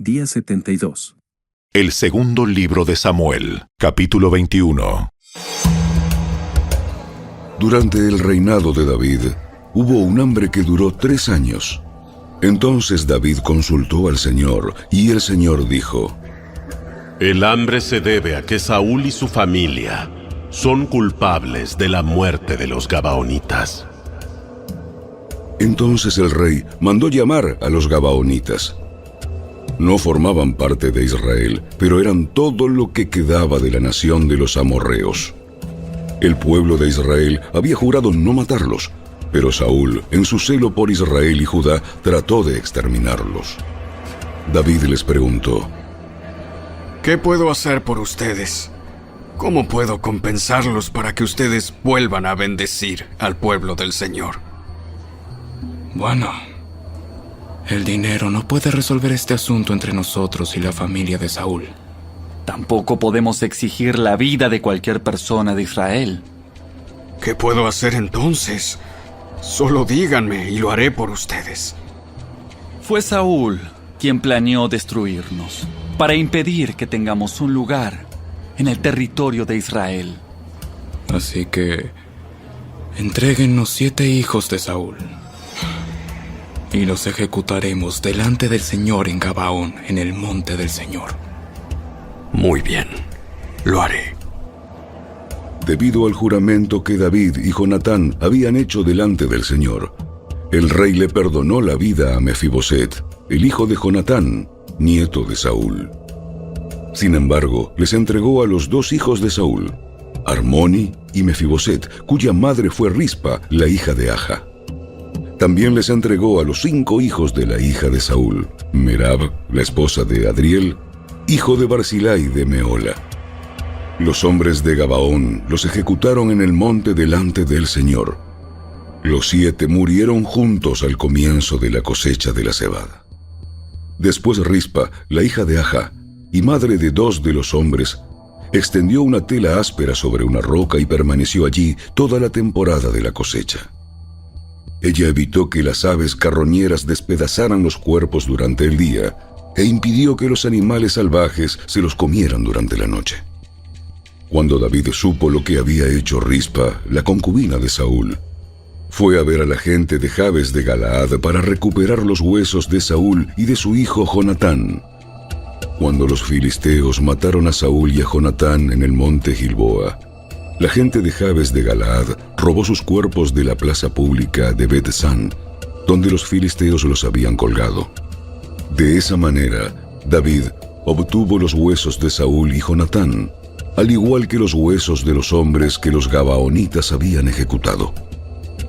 Día 72. El segundo libro de Samuel, capítulo 21. Durante el reinado de David, hubo un hambre que duró 3 años. Entonces David consultó al Señor, y el Señor dijo: El hambre se debe a que Saúl y su familia son culpables de la muerte de los gabaonitas. Entonces el rey mandó llamar a los gabaonitas. No formaban parte de Israel, pero eran todo lo que quedaba de la nación de los amorreos. El pueblo de Israel había jurado no matarlos, pero Saúl, en su celo por Israel y Judá, trató de exterminarlos. David les preguntó: ¿Qué puedo hacer por ustedes? ¿Cómo puedo compensarlos para que ustedes vuelvan a bendecir al pueblo del Señor? Bueno, el dinero no puede resolver este asunto entre nosotros y la familia de Saúl. Tampoco podemos exigir la vida de cualquier persona de Israel. ¿Qué puedo hacer entonces? Solo díganme y lo haré por ustedes. Fue Saúl quien planeó destruirnos para impedir que tengamos un lugar en el territorio de Israel. Así que entréguennos 7 hijos de Saúl y los ejecutaremos delante del Señor en Gabaón, en el monte del Señor. Muy bien, lo haré. Debido al juramento que David y Jonatán habían hecho delante del Señor, el rey le perdonó la vida a Mefiboset, el hijo de Jonatán, nieto de Saúl. Sin embargo, les entregó a los 2 hijos de Saúl, Armoni y Mefiboset, cuya madre fue Rispa, la hija de Aja. También les entregó a los 5 hijos de la hija de Saúl, Merab, la esposa de Adriel, hijo de Barzilai de Meola. Los hombres de Gabaón los ejecutaron en el monte delante del Señor. Los 7 murieron juntos al comienzo de la cosecha de la cebada. Después Rispa, la hija de Aja, y madre de 2 de los hombres, extendió una tela áspera sobre una roca y permaneció allí toda la temporada de la cosecha. Ella evitó que las aves carroñeras despedazaran los cuerpos durante el día e impidió que los animales salvajes se los comieran durante la noche. Cuando David supo lo que había hecho Rispa, la concubina de Saúl, fue a ver a la gente de Jabes de Galaad para recuperar los huesos de Saúl y de su hijo Jonatán. Cuando los filisteos mataron a Saúl y a Jonatán en el monte Gilboa, la gente de Jabes de Galaad robó sus cuerpos de la plaza pública de Bet-San, donde los filisteos los habían colgado. De esa manera, David obtuvo los huesos de Saúl y Jonatán, al igual que los huesos de los hombres que los gabaonitas habían ejecutado.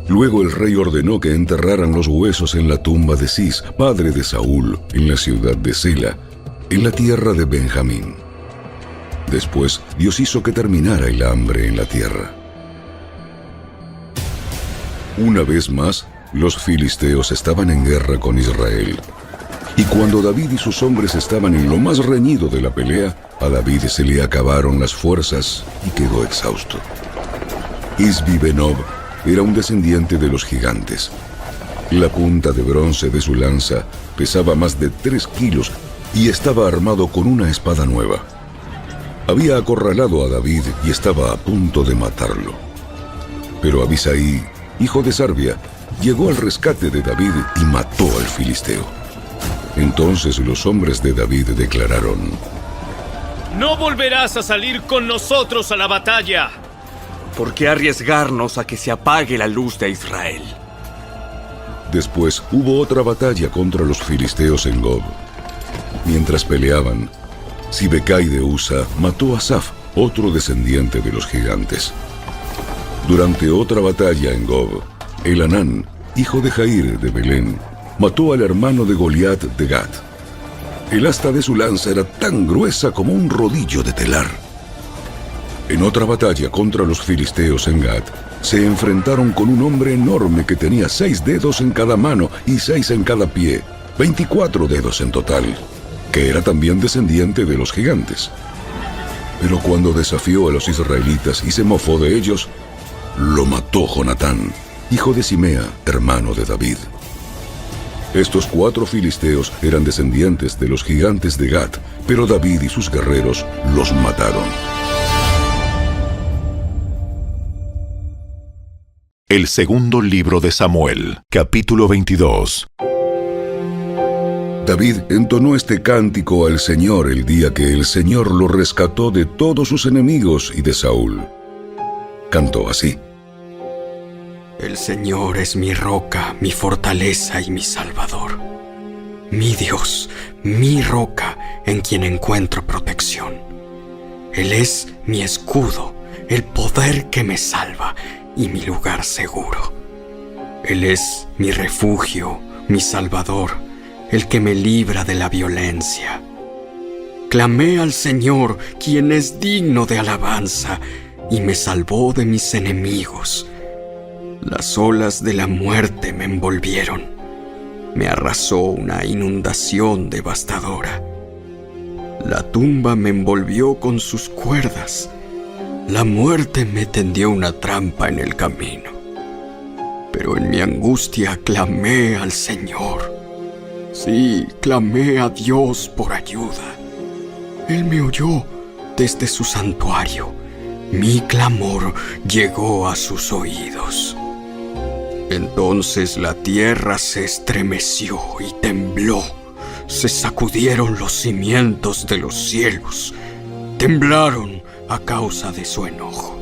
Luego el rey ordenó que enterraran los huesos en la tumba de Cis, padre de Saúl, en la ciudad de Sela, en la tierra de Benjamín. Después, Dios hizo que terminara el hambre en la tierra. Una vez más, los filisteos estaban en guerra con Israel. Y cuando David y sus hombres estaban en lo más reñido de la pelea, a David se le acabaron las fuerzas y quedó exhausto. Isbi-Benob era un descendiente de los gigantes. La punta de bronce de su lanza pesaba más de 3 kilos y estaba armado con una espada nueva. Había acorralado a David y estaba a punto de matarlo. Pero Abisai, hijo de Sarbia, llegó al rescate de David y mató al filisteo. Entonces los hombres de David declararon: ¡No volverás a salir con nosotros a la batalla! ¿Por qué arriesgarnos a que se apague la luz de Israel? Después hubo otra batalla contra los filisteos en Gob. Mientras peleaban, Sibecai de Usa mató a Saf, otro descendiente de los gigantes. Durante otra batalla en Gob, Elanán, hijo de Jair de Belén, mató al hermano de Goliat de Gat. El asta de su lanza era tan gruesa como un rodillo de telar. En otra batalla contra los filisteos en Gat, se enfrentaron con un hombre enorme que tenía 6 dedos en cada mano y 6 en cada pie, 24 dedos en total, que era también descendiente de los gigantes. Pero cuando desafió a los israelitas y se mofó de ellos, lo mató Jonatán, hijo de Simea, hermano de David. Estos 4 filisteos eran descendientes de los gigantes de Gat, pero David y sus guerreros los mataron. El segundo libro de Samuel, capítulo 22. David entonó este cántico al Señor el día que el Señor lo rescató de todos sus enemigos y de Saúl. Cantó así: El Señor es mi roca, mi fortaleza y mi salvador. Mi Dios, mi roca, en quien encuentro protección. Él es mi escudo, el poder que me salva y mi lugar seguro. Él es mi refugio, mi salvador, el que me libra de la violencia. Clamé al Señor, quien es digno de alabanza, y me salvó de mis enemigos. Las olas de la muerte me envolvieron. Me arrasó una inundación devastadora. La tumba me envolvió con sus cuerdas. La muerte me tendió una trampa en el camino. Pero en mi angustia clamé al Señor. Sí, clamé a Dios por ayuda. Él me oyó desde su santuario. Mi clamor llegó a sus oídos. Entonces la tierra se estremeció y tembló. Se sacudieron los cimientos de los cielos. Temblaron a causa de su enojo.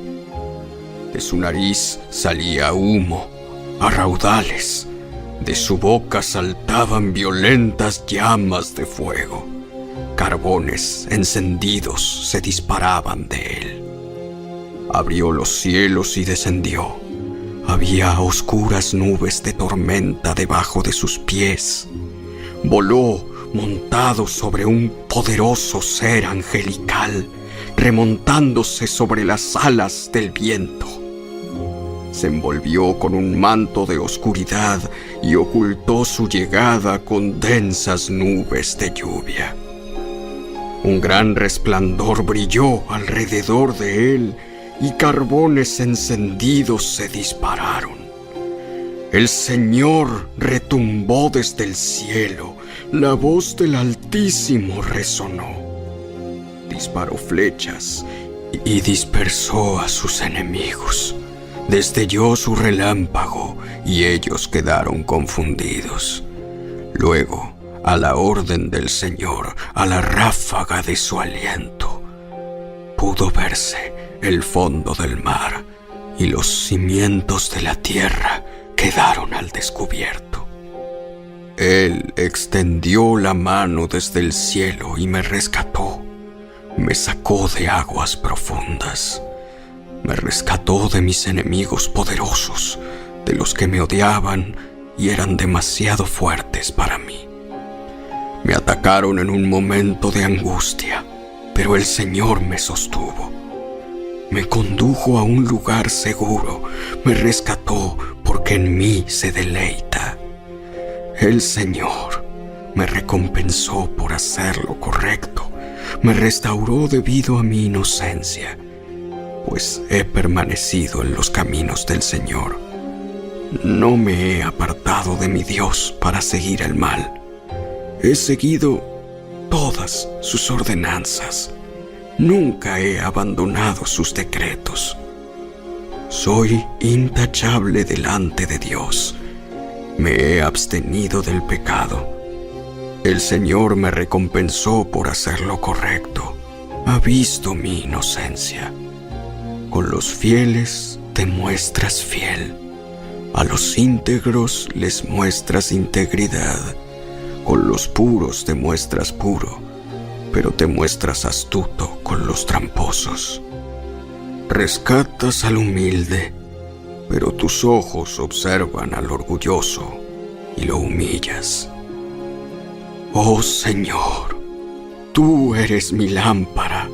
De su nariz salía humo a raudales. De su boca saltaban violentas llamas de fuego. Carbones encendidos se disparaban de él. Abrió los cielos y descendió. Había oscuras nubes de tormenta debajo de sus pies. Voló montado sobre un poderoso ser angelical, remontándose sobre las alas del viento. Se envolvió con un manto de oscuridad y ocultó su llegada con densas nubes de lluvia. Un gran resplandor brilló alrededor de él y carbones encendidos se dispararon. El Señor retumbó desde el cielo, la voz del Altísimo resonó. Disparó flechas y dispersó a sus enemigos. Destelló su relámpago y ellos quedaron confundidos. Luego, a la orden del Señor, a la ráfaga de su aliento, pudo verse el fondo del mar y los cimientos de la tierra quedaron al descubierto. Él extendió la mano desde el cielo y me rescató. Me sacó de aguas profundas. Me rescató de mis enemigos poderosos, de los que me odiaban y eran demasiado fuertes para mí. Me atacaron en un momento de angustia, pero el Señor me sostuvo. Me condujo a un lugar seguro, me rescató porque en mí se deleita. El Señor me recompensó por hacer lo correcto, me restauró debido a mi inocencia, pues he permanecido en los caminos del Señor. No me he apartado de mi Dios para seguir el mal. He seguido todas sus ordenanzas. Nunca he abandonado sus decretos. Soy intachable delante de Dios. Me he abstenido del pecado. El Señor me recompensó por hacer lo correcto. Ha visto mi inocencia. Con los fieles te muestras fiel. A los íntegros les muestras integridad. Con los puros te muestras puro, pero te muestras astuto con los tramposos. Rescatas al humilde, pero tus ojos observan al orgulloso y lo humillas. Oh Señor, tú eres mi lámpara.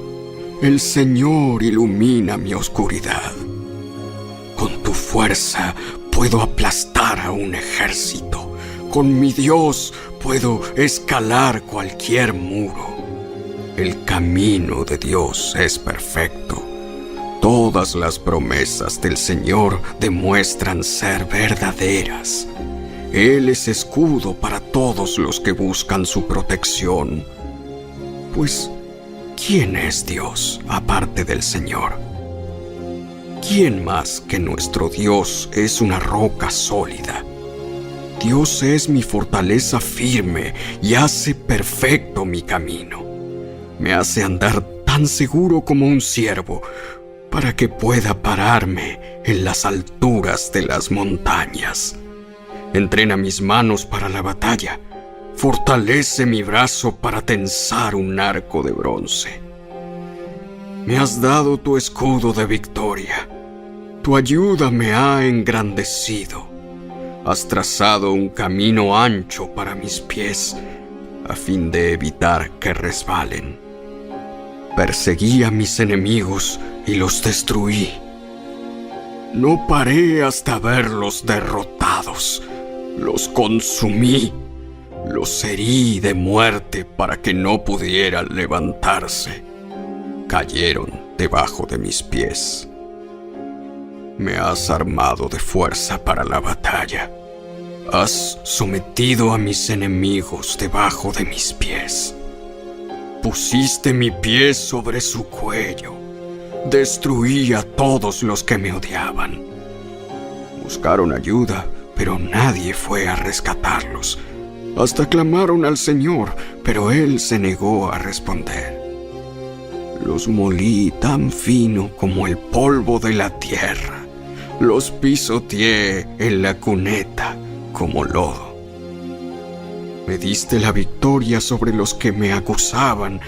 El Señor ilumina mi oscuridad. Con tu fuerza puedo aplastar a un ejército. Con mi Dios puedo escalar cualquier muro. El camino de Dios es perfecto. Todas las promesas del Señor demuestran ser verdaderas. Él es escudo para todos los que buscan su protección. Pues, ¿quién es Dios aparte del Señor? ¿Quién más que nuestro Dios es una roca sólida? Dios es mi fortaleza firme y hace perfecto mi camino. Me hace andar tan seguro como un ciervo, para que pueda pararme en las alturas de las montañas. Entrena mis manos para la batalla, fortalece mi brazo para tensar un arco de bronce. Me has dado tu escudo de victoria, tu ayuda me ha engrandecido. Has trazado un camino ancho para mis pies, a fin de evitar que resbalen. Perseguí a mis enemigos y los destruí. No paré hasta verlos derrotados. Los consumí. Los herí de muerte para que no pudieran levantarse. Cayeron debajo de mis pies. Me has armado de fuerza para la batalla. Has sometido a mis enemigos debajo de mis pies. Pusiste mi pie sobre su cuello. Destruí a todos los que me odiaban. Buscaron ayuda, pero nadie fue a rescatarlos. Hasta clamaron al Señor, pero Él se negó a responder. Los molí tan fino como el polvo de la tierra. Los pisoteé en la cuneta como lodo. Me diste la victoria sobre los que me acusaban.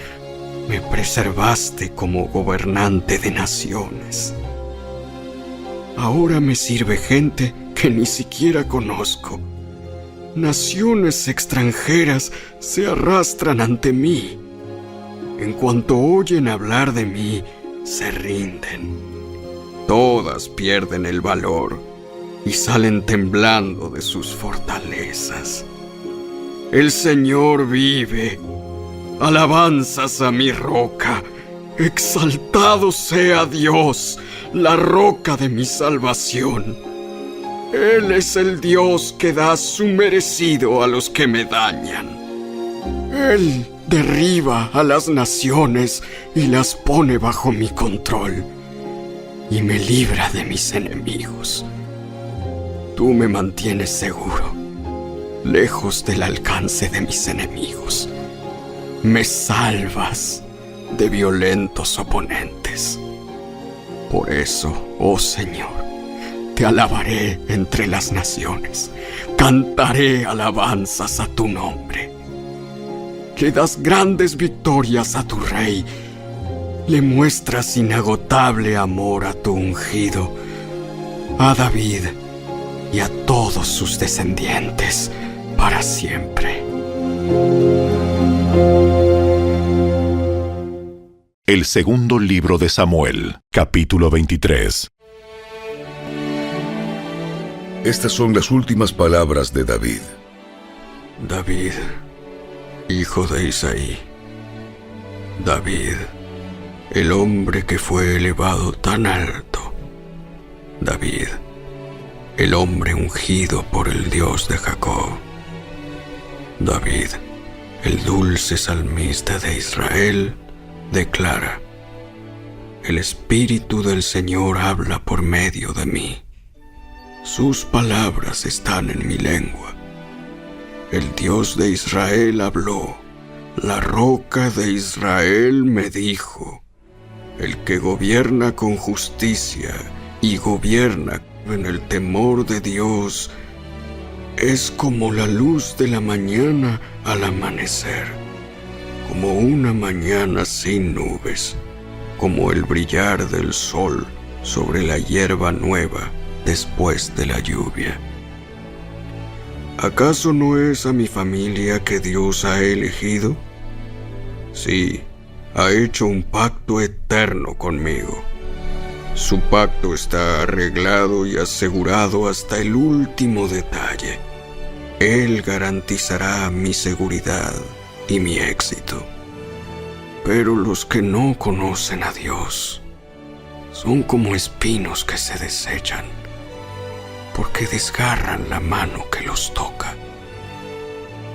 Me preservaste como gobernante de naciones. Ahora me sirve gente que ni siquiera conozco. Naciones extranjeras se arrastran ante mí. En cuanto oyen hablar de mí, se rinden. Todas pierden el valor y salen temblando de sus fortalezas. El Señor vive. Alabanzas a mi roca. Exaltado sea Dios, la roca de mi salvación. Él es el Dios que da su merecido a los que me dañan. Él derriba a las naciones y las pone bajo mi control, y me libra de mis enemigos. Tú me mantienes seguro, lejos del alcance de mis enemigos. Me salvas de violentos oponentes. Por eso, oh Señor, te alabaré entre las naciones. Cantaré alabanzas a tu nombre. Le das grandes victorias a tu rey. Le muestras inagotable amor a tu ungido, a David y a todos sus descendientes para siempre. El segundo libro de Samuel, capítulo 23. Estas son las últimas palabras de David. David, hijo de Isaí. David, el hombre que fue elevado tan alto. David, el hombre ungido por el Dios de Jacob. David, el dulce salmista de Israel, declara: el Espíritu del Señor habla por medio de mí. Sus palabras están en mi lengua. El Dios de Israel habló. La roca de Israel me dijo: el que gobierna con justicia y gobierna en el temor de Dios es como la luz de la mañana al amanecer, como una mañana sin nubes, como el brillar del sol sobre la hierba nueva después de la lluvia. ¿Acaso no es a mi familia que Dios ha elegido? Sí, ha hecho un pacto eterno conmigo. Su pacto está arreglado y asegurado hasta el último detalle. Él garantizará mi seguridad y mi éxito. Pero los que no conocen a Dios son como espinos que se desechan. porque desgarran la mano que los toca.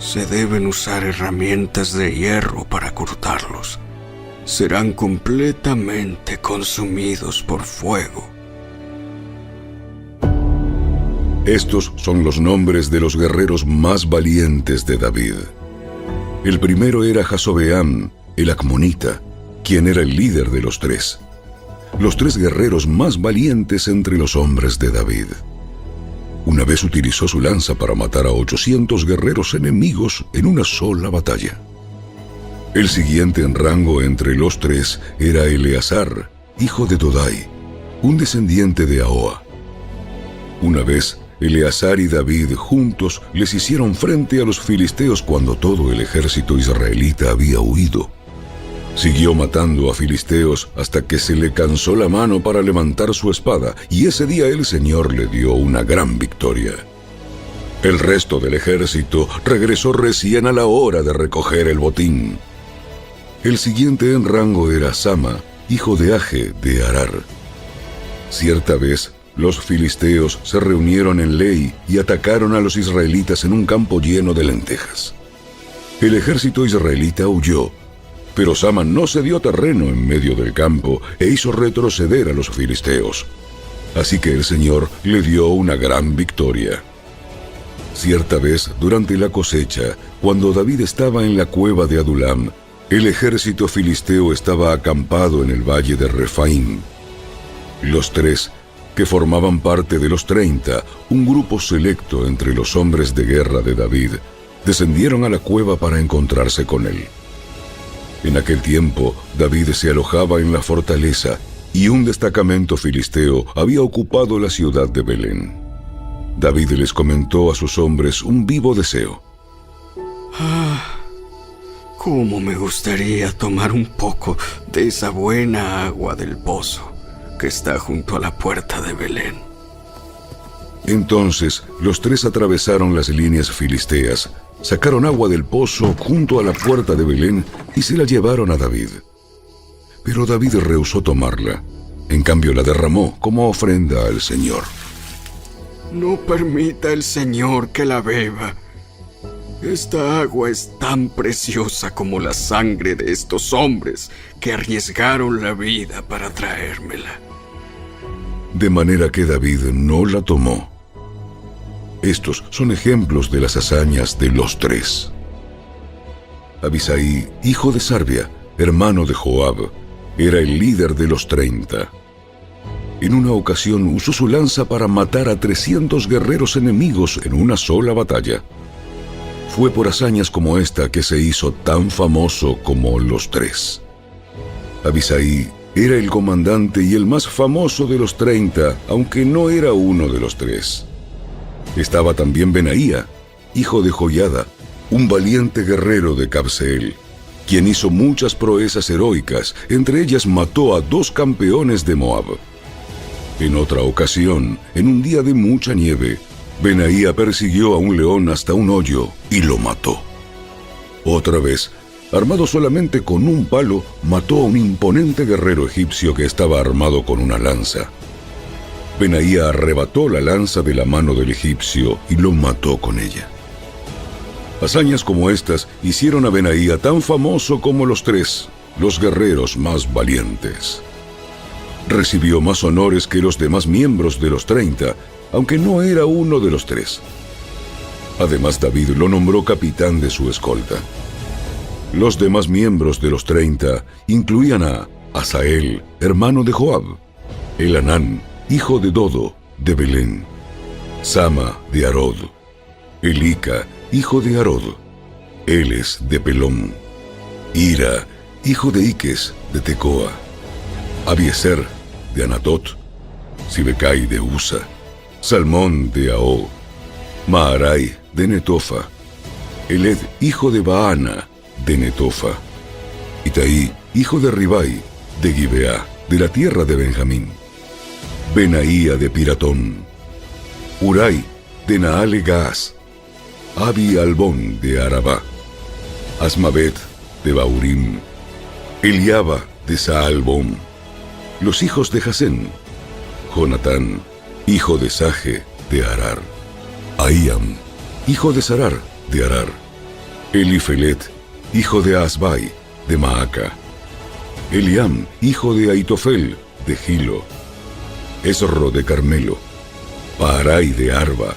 Se deben usar herramientas de hierro para cortarlos. Serán completamente consumidos por fuego. Estos son los nombres de los guerreros más valientes de David. El primero era Jasobeam, el acmonita, quien era el líder de los tres guerreros más valientes entre los hombres de David. Una vez utilizó su lanza para matar a 800 guerreros enemigos en una sola batalla. El siguiente en rango entre los tres era Eleazar, hijo de Dodai, un descendiente de Ahoa. Una vez, Eleazar y David juntos les hicieron frente a los filisteos cuando todo el ejército israelita había huido. Siguió matando a filisteos hasta que se le cansó la mano para levantar su espada, y ese día el Señor le dio una gran victoria. El resto del ejército regresó recién a la hora de recoger el botín. El siguiente en rango era Sama, hijo de Age de Arar. Cierta vez, los filisteos se reunieron en Lei y atacaron a los israelitas en un campo lleno de lentejas. El ejército israelita huyó, pero Sama no cedió terreno en medio del campo e hizo retroceder a los filisteos. Así que el Señor le dio una gran victoria. Cierta vez, durante la cosecha, cuando David estaba en la cueva de Adulam, el ejército filisteo estaba acampado en el valle de Refaim. Los tres, que formaban parte de los 30, un grupo selecto entre los hombres de guerra de David, descendieron a la cueva para encontrarse con él. En aquel tiempo, David se alojaba en la fortaleza y un destacamento filisteo había ocupado la ciudad de Belén. David les comentó a sus hombres un vivo deseo. Cómo me gustaría tomar un poco de esa buena agua del pozo que está junto a la puerta de Belén. Entonces, los tres atravesaron las líneas filisteas, sacaron agua del pozo junto a la puerta de Belén y se la llevaron a David. Pero David rehusó tomarla. En cambio, la derramó como ofrenda al Señor. No permita el Señor que la beba. Esta agua es tan preciosa como la sangre de estos hombres que arriesgaron la vida para traérmela. De manera que David no la tomó. Estos son ejemplos de las hazañas de los tres. Abisai, hijo de Sarbia, hermano de Joab, era el líder de los 30. En una ocasión usó su lanza para matar a 300 guerreros enemigos en una sola batalla. Fue por hazañas como esta que se hizo tan famoso como los tres. Abisai era el comandante y el más famoso de los 30, aunque no era uno de los tres. Estaba también Benaía, hijo de Joiada, un valiente guerrero de Cabseel, quien hizo muchas proezas heroicas, entre ellas mató a 2 campeones de Moab. En otra ocasión, en un día de mucha nieve, Benaía persiguió a un león hasta un hoyo y lo mató. Otra vez, armado solamente con un palo, mató a un imponente guerrero egipcio que estaba armado con una lanza. Benaía arrebató la lanza de la mano del egipcio y lo mató con ella. Hazañas como estas hicieron a Benaía tan famoso como los tres, los guerreros más valientes. Recibió más honores que los demás miembros de los 30, aunque no era uno de los tres. Además, David lo nombró capitán de su escolta. Los demás miembros de los 30 incluían a Asael, hermano de Joab, Elanán, hijo de Dodo, de Belén, Sama, de Arod, Elica, hijo de Arod, Eles, de Pelón, Ira, hijo de Iques, de Tecoa, Abiezer, de Anatot, Sibecai, de Usa, Salmón, de Aó, Maarai, de Netofa, Eled, hijo de Baana, de Netofa, Itaí, hijo de Ribai, de Gibeá, de la tierra de Benjamín, Benaía, de Piratón, Urai, de Naale Gaas, Abi Albón, de Arabá, Asmavet, de Baurim, Eliaba, de Saalbón, los hijos de Jasén, Jonatán, hijo de Sage, de Arar. Ahíam, hijo de Sarar, de Arar. Elifelet, hijo de Asbai, de Maaca. Eliam, hijo de Aitofel, de Gilo. Esro de Carmelo. Paarai de Arba.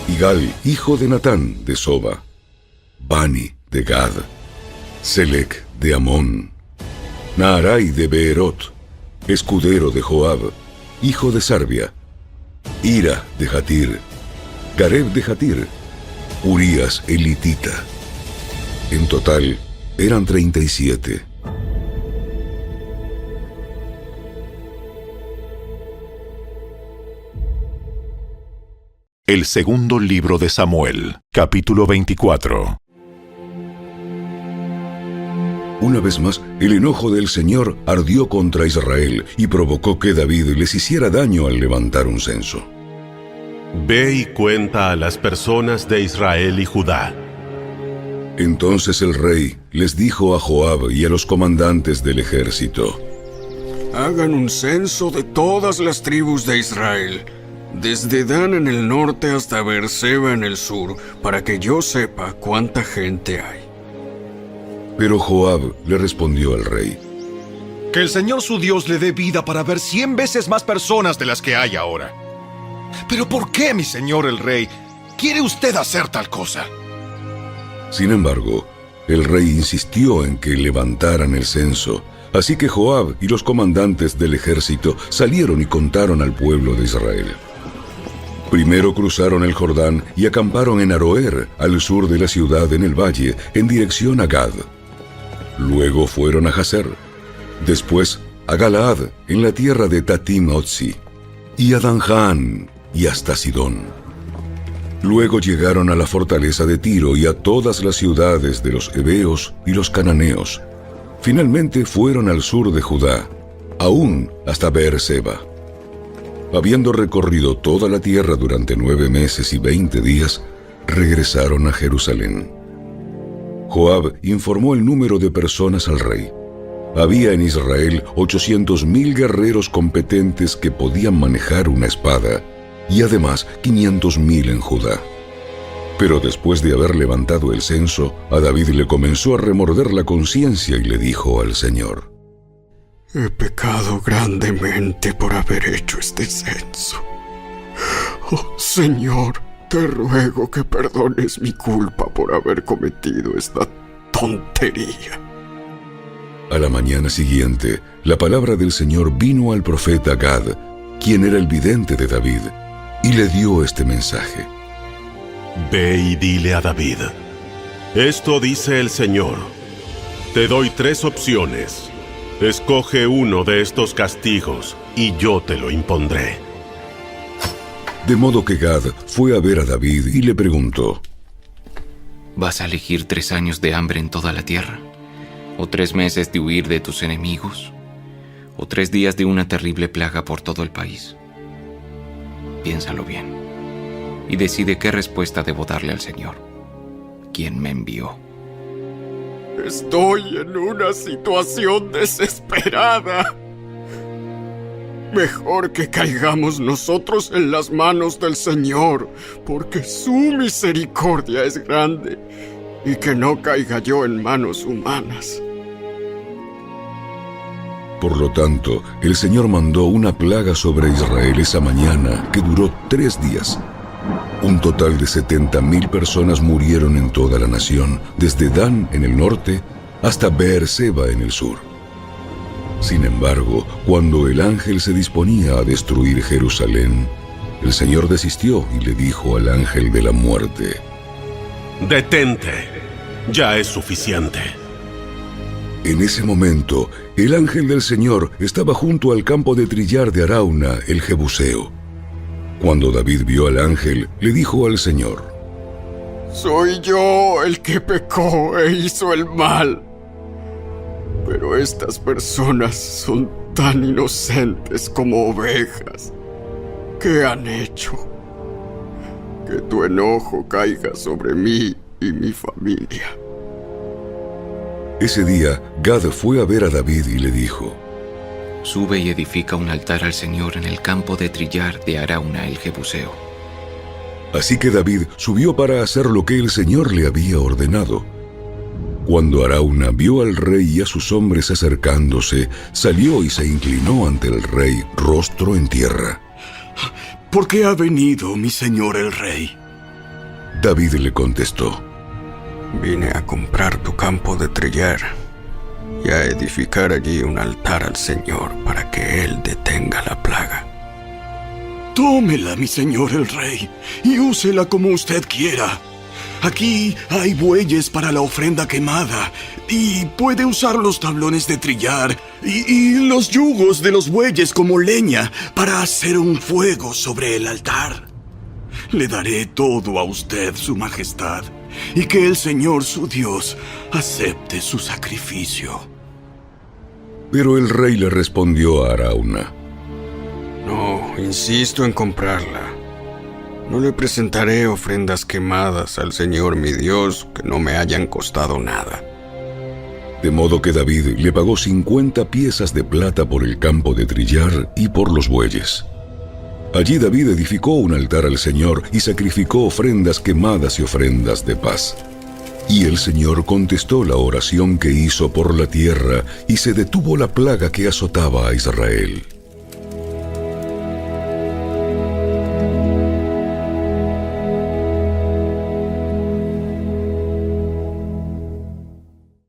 Igal, hijo de Natán, de Soba. Bani, de Gad. Selec, de Amón. Naarai de Beerot, escudero de Joab, hijo de Sarbia. Ira de Jatir. Gareb de Jatir. Urías elitita. En total eran 37. El segundo libro de Samuel, capítulo 24. Una vez más, el enojo del Señor ardió contra Israel y provocó que David les hiciera daño al levantar un censo. Ve y cuenta a las personas de Israel y Judá. Entonces el rey les dijo a Joab y a los comandantes del ejército: Hagan un censo de todas las tribus de Israel, desde Dan en el norte hasta Beerseba en el sur, para que yo sepa cuánta gente hay. Pero Joab le respondió al rey: Que el Señor su Dios le dé vida para ver 100 veces más personas de las que hay ahora. ¿Pero por qué, mi señor el rey, quiere usted hacer tal cosa? Sin embargo, el rey insistió en que levantaran el censo, así que Joab y los comandantes del ejército salieron y contaron al pueblo de Israel. Primero cruzaron el Jordán y acamparon en Aroer, al sur de la ciudad en el valle, en dirección a Gad. Luego fueron a Jazer, después a Galaad, en la tierra de Tatim-Otsi, y a Danjaan, y hasta Sidón. Luego llegaron a la fortaleza de Tiro y a todas las ciudades de los heveos y los cananeos. Finalmente fueron al sur de Judá, aún hasta Beerseba. Habiendo recorrido toda la tierra durante 9 meses y 20 días, regresaron a Jerusalén. Joab informó el número de personas al rey. Había en Israel 800,000 guerreros competentes que podían manejar una espada, y además 500,000 en Judá. Pero después de haber levantado el censo, a David le comenzó a remorder la conciencia y le dijo al Señor: He pecado grandemente por haber hecho este censo. Oh, Señor, te ruego que perdones mi culpa por haber cometido esta tontería. A la mañana siguiente, la palabra del Señor vino al profeta Gad, quien era el vidente de David, y le dio este mensaje: Ve y dile a David: Esto dice el Señor. Te doy 3 opciones. Escoge uno de estos castigos y yo te lo impondré. De modo que Gad fue a ver a David y le preguntó: ¿Vas a elegir 3 años de hambre en toda la tierra? ¿O 3 meses de huir de tus enemigos? ¿O 3 días de una terrible plaga por todo el país? Piénsalo bien y decide qué respuesta debo darle al Señor, quien me envió. Estoy en una situación desesperada. Mejor que caigamos nosotros en las manos del Señor, porque su misericordia es grande, y que no caiga yo en manos humanas. Por lo tanto, el Señor mandó una plaga sobre Israel esa mañana que duró 3 días. Un total de 70,000 personas murieron en toda la nación, desde Dan en el norte hasta Beerseba en el sur. Sin embargo, cuando el ángel se disponía a destruir Jerusalén, el Señor desistió y le dijo al ángel de la muerte: Detente, ya es suficiente. En ese momento, el ángel del Señor estaba junto al campo de trillar de Arauna, el Jebuseo. Cuando David vio al ángel, le dijo al Señor: Soy yo el que pecó e hizo el mal. Pero estas personas son tan inocentes como ovejas. ¿Qué han hecho? Que tu enojo caiga sobre mí y mi familia. Ese día, Gad fue a ver a David y le dijo: Sube y edifica un altar al Señor en el campo de trillar de Arauna el Jebuseo. Así que David subió para hacer lo que el Señor le había ordenado. Cuando Arauna vio al rey y a sus hombres acercándose, salió y se inclinó ante el rey, rostro en tierra. ¿Por qué ha venido mi señor el rey? David le contestó: Vine a comprar tu campo de trillar y a edificar allí un altar al Señor para que Él detenga la plaga. Tómela, mi señor el rey, y úsela como usted quiera. Aquí hay bueyes para la ofrenda quemada, y puede usar los tablones de trillar y los yugos de los bueyes como leña para hacer un fuego sobre el altar. Le daré todo a usted, su majestad, y que el Señor su Dios acepte su sacrificio. Pero el rey le respondió a Arauna: No, insisto en comprarla. No le presentaré ofrendas quemadas al Señor mi Dios que no me hayan costado nada. De modo que David le pagó 50 piezas de plata por el campo de trillar y por los bueyes. Allí David edificó un altar al Señor y sacrificó ofrendas quemadas y ofrendas de paz. Y el Señor contestó la oración que hizo por la tierra, y se detuvo la plaga que azotaba a Israel.